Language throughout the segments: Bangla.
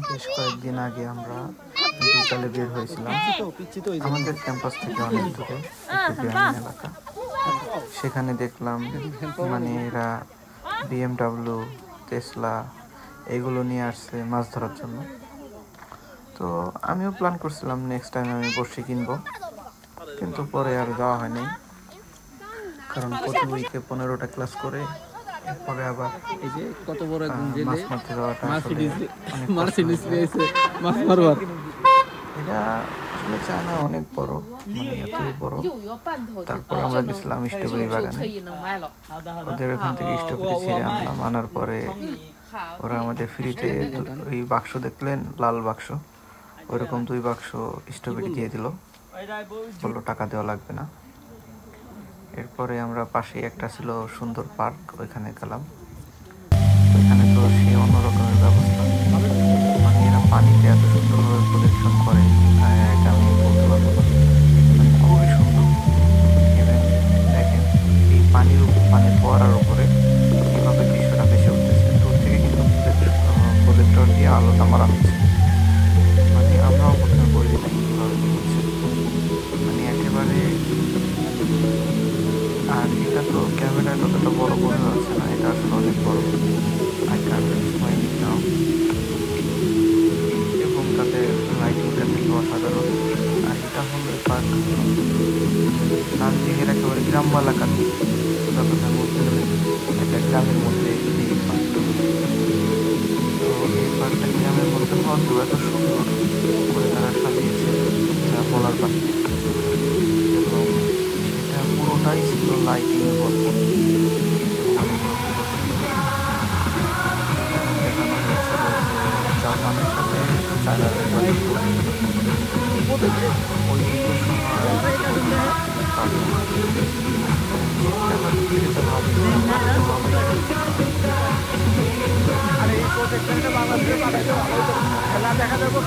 বেশ কয়েকদিন আগে আমরা বিকালে বের হয়েছিলাম আমাদের ক্যাম্পাস থেকে অনেক দূরে একটি গ্রামীণ এলাকা। সেখানে দেখলাম মানে এরা BMW, টেসলা এগুলো নিয়ে আসছে মাছ ধরার জন্য। তো আমিও প্ল্যান করছিলাম নেক্সট টাইম আমি বড়শি কিনবো, কিন্তু পরে আর যাওয়া হয়নি, কারণ প্রতি উইকে 15টা ক্লাস করে এরপরে আবার এই যে কত বড় মাছ মারতে যাওয়াটা আসলে অনেক এটা আসলে চায়না অনেক বড়, মানে এতই বড়। তারপর আমরা গেছিলাম স্ট্রবেরি বাগানে, ওদের ওখান থেকে স্ট্রবেরি ছিঁড়ে আনলাম। আনার পরে ওরা আমাদের ফ্রিতে ওই বাক্স দেখলেন, লাল বাক্স, ওইরকম 2 বাক্স স্ট্রবেরি দিয়ে দিল, বললো টাকা দেওয়া লাগবে না। এরপরে আমরা পাশেই একটা ছিল সুন্দর পার্ক, ওইখানে গেলাম। ওইখানে তো সে অন্যরকমের ব্যবস্থা, মানে এরা পানিতে এত সুন্দরভাবে প্রোটেকশন করে, এটা আমি বলতে পারবো না, মানে খুবই সুন্দর। ইভেন দেখেন এই পানির ফোয়ারার উপরে কীভাবে দৃশ্যটা ভেসে উঠতেছে, দূর থেকে কিন্তু প্রজেক্টর দিয়ে আলোটা মারা হচ্ছে, মানে আমরাও প্রথমে বলি নাই কীভাবে কী হচ্ছে, মানে একেবারে। আর এটা তো ক্যামেরায় ততটা বড় বোঝা যাচ্ছে না, এটা আসলে অনেক বড়, আই ক্যান এক্সপ্লেইন ইট নাও। এবং তাদের লাইটিংটা থেকে অসাধারণ। আর এটা হলো পার্ক নান্দিঘের একেবারে গ্রাম্য এলাকার কথা বলতে গেলে, একটা গ্রামের মধ্যে এই পার্কটা। তো এই পার্কটা গ্রামের মধ্যে হওয়াতেও এত সুন্দর করে তারা সাজিয়েছে যা বলার পাশে, এবং সেটা পুরোটাই ছিল লাইটিংয়ে ভরপুর। দেখানো হয়েছিল যে জাপানের সাথে চায়নার দেখা যাবো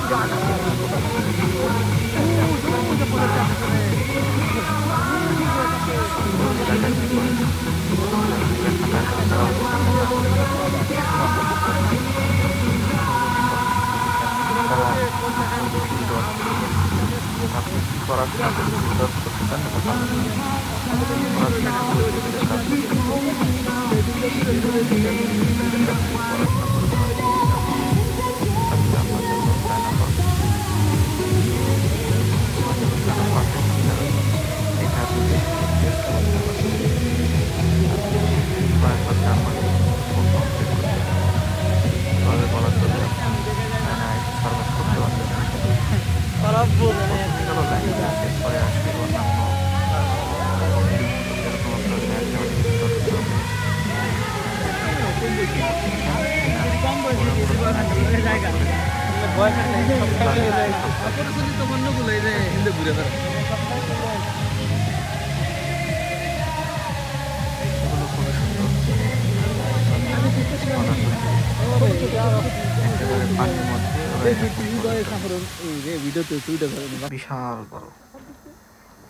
বিশাল বড়।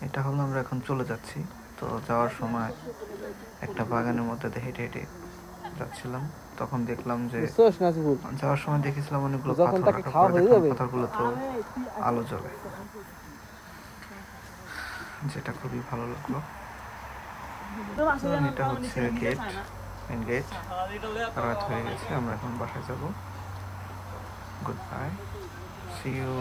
এটা হলো আমরা এখন চলে যাচ্ছি। তো যাওয়ার সময় একটা বাগানের মধ্যে হেঁটে হেঁটে যাচ্ছিলাম, তখন দেখলাম যে যাওয়ার সময় দেখেছিলাম অনেকগুলো পাথরগুলো তো আলো জ্বলে, যেটা খুবই ভালো লাগলো। এটা হচ্ছে গেট, মেন গেট। রাত হয়ে গেছে, আমরা এখন বাসায় যাব। Good bye, see you.